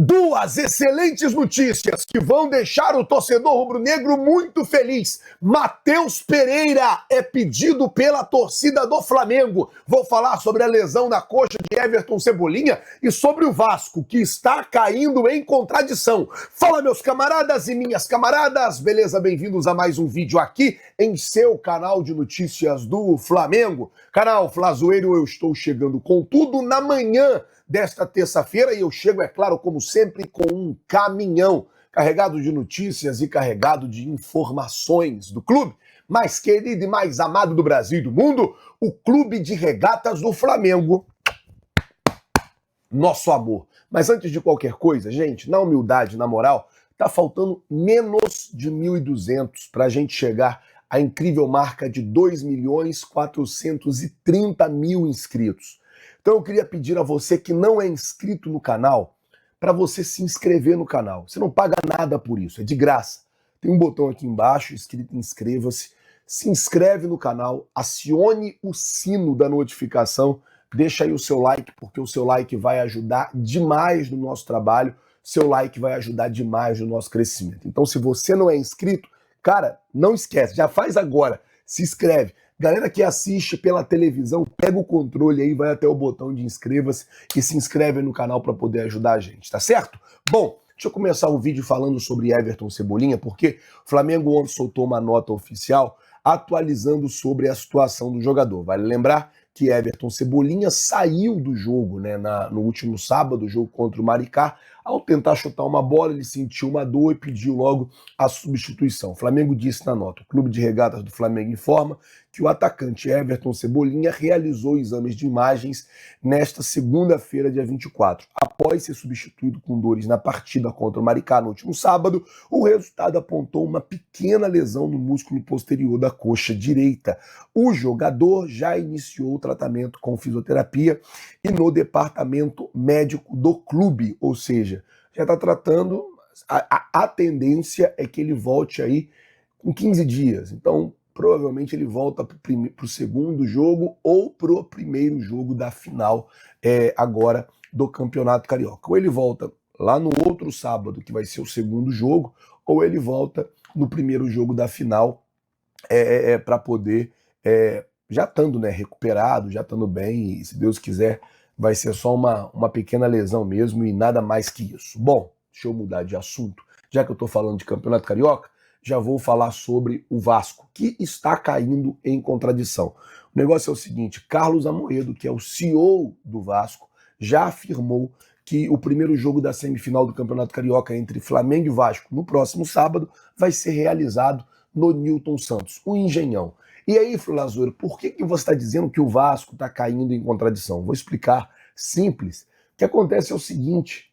Duas excelentes notícias que vão deixar o torcedor rubro-negro muito feliz. Matheus Pereira é pedido pela torcida do Flamengo. Vou falar sobre a lesão na coxa de Everton Cebolinha e sobre o Vasco, que está caindo em contradição. Fala, meus camaradas e minhas camaradas, beleza? Bem-vindos a mais um vídeo aqui em seu canal de notícias do Flamengo. Canal Flazoeiro, eu estou chegando com tudo na manhã desta terça-feira e eu chego, é claro, como sempre, com um caminhão carregado de notícias e carregado de informações do clube mais querido e mais amado do Brasil e do mundo, o Clube de Regatas do Flamengo. Nosso amor. Mas antes de qualquer coisa, gente, na humildade, na moral, tá faltando menos de 1.200 para a gente chegar à incrível marca de 2.430.000 inscritos. Então eu queria pedir a você que não é inscrito no canal, para você se inscrever no canal. Você não paga nada por isso, é de graça. Tem um botão aqui embaixo escrito inscreva-se. Se inscreve no canal, acione o sino da notificação, deixa aí o seu like, porque o seu like vai ajudar demais no nosso trabalho, seu like vai ajudar demais no nosso crescimento. Então se você não é inscrito, cara, não esquece, já faz agora, se inscreve. Galera que assiste pela televisão, pega o controle aí, vai até o botão de inscreva-se e se inscreve no canal para poder ajudar a gente, tá certo? Bom, deixa eu começar o vídeo falando sobre Everton Cebolinha, porque o Flamengo ontem soltou uma nota oficial atualizando sobre a situação do jogador. Vale lembrar que Everton Cebolinha saiu do jogo, né, no último sábado, o jogo contra o Maricá. Ao tentar chutar uma bola, ele sentiu uma dor e pediu logo a substituição. O Flamengo disse na nota: o Clube de Regatas do Flamengo informa que o atacante Everton Cebolinha realizou exames de imagens nesta segunda-feira, dia 24. Após ser substituído com dores na partida contra o Maricá no último sábado, o resultado apontou uma pequena lesão no músculo posterior da coxa direita. O jogador já iniciou o tratamento com fisioterapia e no departamento médico do clube, ou seja, já está tratando, a tendência é que ele volte aí com 15 dias. Então, provavelmente ele volta para o segundo jogo ou para o primeiro jogo da final agora do Campeonato Carioca. Ou ele volta lá no outro sábado, que vai ser o segundo jogo, ou ele volta no primeiro jogo da final para poder, já estando, né, recuperado, já estando bem, e se Deus quiser, vai ser só uma pequena lesão mesmo e nada mais que isso. Bom, deixa eu mudar de assunto. Já que eu estou falando de Campeonato Carioca, já vou falar sobre o Vasco, que está caindo em contradição. O negócio é o seguinte: Carlos Amoedo, que é o CEO do Vasco, já afirmou que o primeiro jogo da semifinal do Campeonato Carioca entre Flamengo e Vasco no próximo sábado vai ser realizado no Newton Santos, o Engenhão. E aí, Flazoeiro, por que você está dizendo que o Vasco está caindo em contradição? Vou explicar. Simples. O que acontece é o seguinte: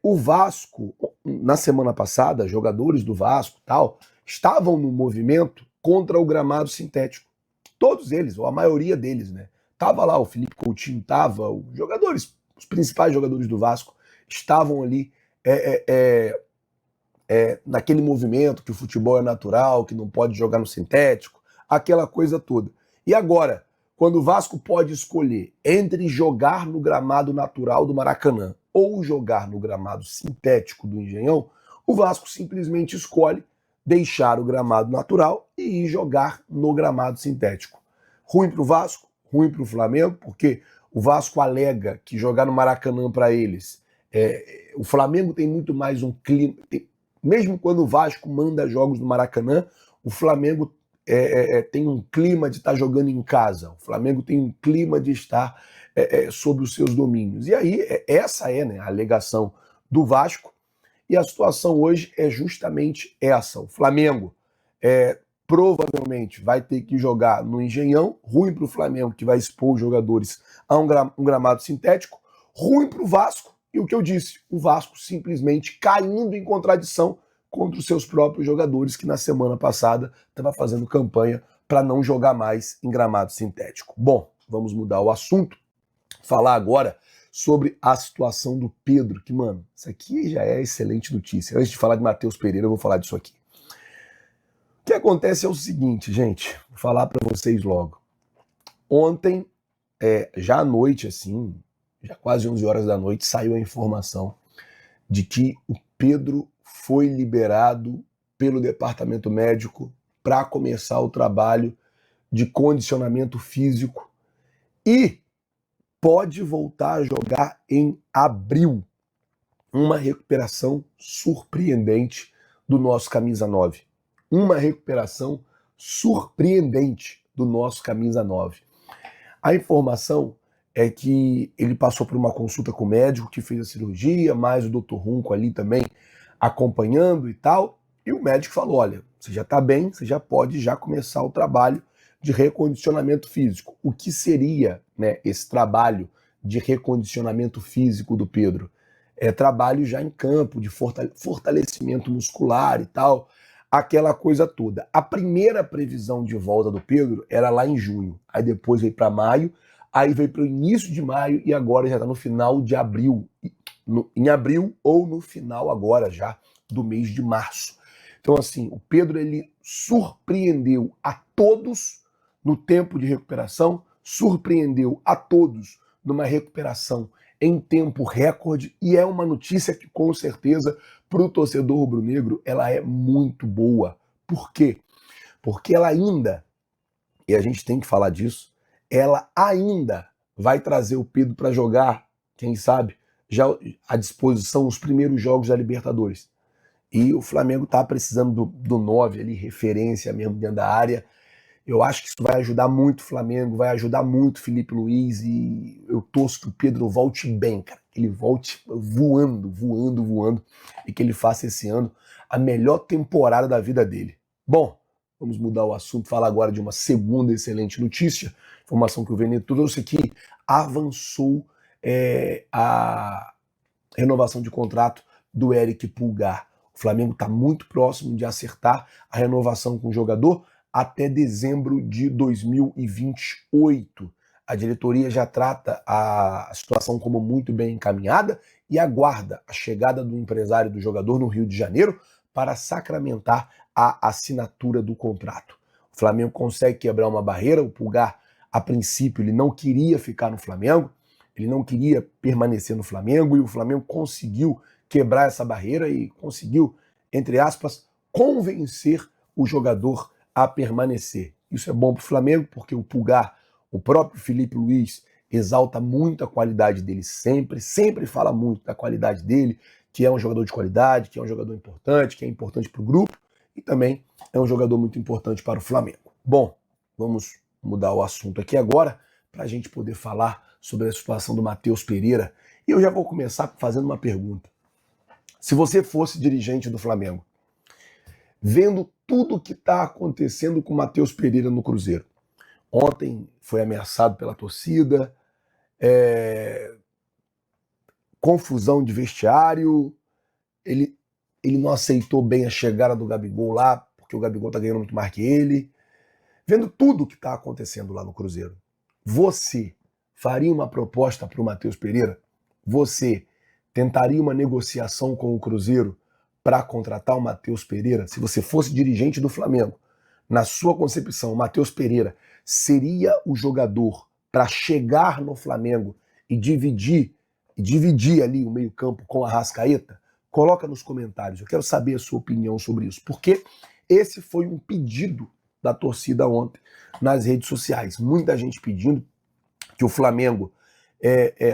o Vasco, na semana passada, jogadores do Vasco tal, estavam no movimento contra o gramado sintético. Todos eles, ou a maioria deles, né? Tava lá, o Felipe Coutinho tava, os principais jogadores do Vasco estavam ali naquele movimento que o futebol é natural, que não pode jogar no sintético, aquela coisa toda. E agora, quando o Vasco pode escolher entre jogar no gramado natural do Maracanã ou jogar no gramado sintético do Engenhão, o Vasco simplesmente escolhe deixar o gramado natural e ir jogar no gramado sintético. Ruim para o Vasco, ruim para o Flamengo, porque o Vasco alega que jogar no Maracanã para eles, o Flamengo tem muito mais um clima. Mesmo quando o Vasco manda jogos no Maracanã, o Flamengo tem um clima de estar jogando em casa. O Flamengo tem um clima de estar sobre os seus domínios. E aí, essa é, né, a alegação do Vasco. E a situação hoje é justamente essa. O Flamengo provavelmente vai ter que jogar no Engenhão. Ruim para o Flamengo, que vai expor os jogadores a um gramado sintético. Ruim para o Vasco. E o que eu disse, o Vasco simplesmente caindo em contradição contra os seus próprios jogadores, que na semana passada estava fazendo campanha para não jogar mais em gramado sintético. Bom, vamos mudar o assunto, falar agora sobre a situação do Pedro, que, mano, isso aqui já é excelente notícia. Antes de falar de Matheus Pereira, eu vou falar disso aqui. O que acontece é o seguinte, gente, vou falar para vocês logo. Ontem, já à noite, assim, já quase 11 horas da noite, saiu a informação de que o Pedro foi liberado pelo departamento médico para começar o trabalho de condicionamento físico e pode voltar a jogar em abril. Uma recuperação surpreendente do nosso camisa 9. Uma recuperação surpreendente do nosso camisa 9. A informação é que ele passou por uma consulta com o médico que fez a cirurgia, mais o Dr. Runco ali também acompanhando e tal, e o médico falou, olha, você já está bem, você já pode já começar o trabalho de recondicionamento físico. O que seria, né, esse trabalho de recondicionamento físico do Pedro? É trabalho já em campo, de fortalecimento muscular e tal, aquela coisa toda. A primeira previsão de volta do Pedro era lá em junho, aí depois veio para maio, aí veio para o início de maio e agora já está no final de abril, em abril ou no final agora já do mês de março. Então assim, o Pedro ele surpreendeu a todos no tempo de recuperação, surpreendeu a todos numa recuperação em tempo recorde, e é uma notícia que com certeza para o torcedor rubro-negro ela é muito boa. Por quê? Porque ela ainda, e a gente tem que falar disso, ela ainda vai trazer o Pedro para jogar, quem sabe, já à disposição os primeiros jogos da Libertadores. E o Flamengo está precisando do 9 ali, referência mesmo dentro da área. Eu acho que isso vai ajudar muito o Flamengo, vai ajudar muito o Felipe Luiz e eu torço que o Pedro volte bem, cara. Que ele volte voando, voando, voando e que ele faça esse ano a melhor temporada da vida dele. Bom, vamos mudar o assunto, falar agora de uma segunda excelente notícia. Informação que o Veneto trouxe aqui, avançou a renovação de contrato do Eric Pulgar. O Flamengo está muito próximo de acertar a renovação com o jogador até dezembro de 2028. A diretoria já trata a situação como muito bem encaminhada e aguarda a chegada do empresário do jogador no Rio de Janeiro para sacramentar a assinatura do contrato. O Flamengo consegue quebrar uma barreira, o Pulgar, a princípio, ele não queria ficar no Flamengo, ele não queria permanecer no Flamengo e o Flamengo conseguiu quebrar essa barreira e conseguiu, entre aspas, convencer o jogador a permanecer. Isso é bom para o Flamengo, porque o Pulgar, o próprio Felipe Luiz, exalta muito a qualidade dele sempre fala muito da qualidade dele, que é um jogador de qualidade, que é um jogador importante, que é importante para o grupo e também é um jogador muito importante para o Flamengo. Bom, vamos mudar o assunto aqui agora para a gente poder falar sobre a situação do Matheus Pereira. E eu já vou começar fazendo uma pergunta. Se você fosse dirigente do Flamengo, vendo tudo o que está acontecendo com o Matheus Pereira no Cruzeiro. Ontem foi ameaçado pela torcida, confusão de vestiário, ele não aceitou bem a chegada do Gabigol lá, porque o Gabigol está ganhando muito mais que ele. Vendo tudo o que está acontecendo lá no Cruzeiro, você faria uma proposta para o Matheus Pereira? Você tentaria uma negociação com o Cruzeiro para contratar o Matheus Pereira? Se você fosse dirigente do Flamengo, na sua concepção, o Matheus Pereira seria o jogador para chegar no Flamengo e dividir ali o meio-campo com a Arrascaeta? Coloca nos comentários, eu quero saber a sua opinião sobre isso, porque esse foi um pedido da torcida ontem nas redes sociais. Muita gente pedindo que o Flamengo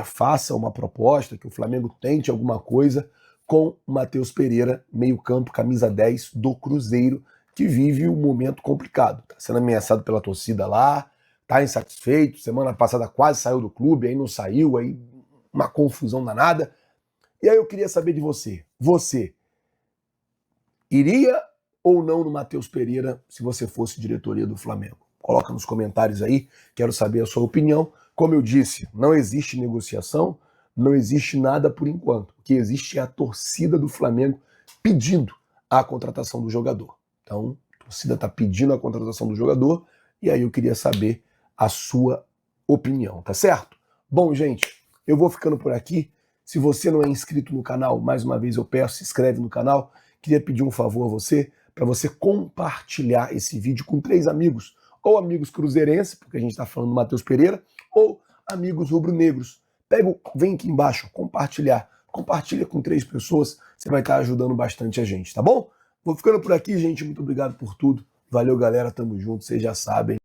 faça uma proposta, que o Flamengo tente alguma coisa com o Matheus Pereira, meio-campo, camisa 10 do Cruzeiro, que vive um momento complicado. Está sendo ameaçado pela torcida lá, está insatisfeito, semana passada quase saiu do clube, aí não saiu, aí uma confusão danada. E aí eu queria saber de você. Você iria ou não no Matheus Pereira se você fosse diretoria do Flamengo? Coloca nos comentários aí, quero saber a sua opinião. Como eu disse, não existe negociação, não existe nada por enquanto. O que existe é a torcida do Flamengo pedindo a contratação do jogador. Então, a torcida está pedindo a contratação do jogador e aí eu queria saber a sua opinião, tá certo? Bom, gente, eu vou ficando por aqui. Se você não é inscrito no canal, mais uma vez eu peço, se inscreve no canal. Queria pedir um favor a você, para você compartilhar esse vídeo com 3 amigos, ou amigos cruzeirenses, porque a gente está falando do Matheus Pereira, ou amigos rubro-negros. Vem aqui embaixo, compartilhar. compartilha com 3 pessoas, você vai estar ajudando bastante a gente, tá bom? Vou ficando por aqui, gente. Muito obrigado por tudo. Valeu, galera. Tamo junto. Vocês já sabem.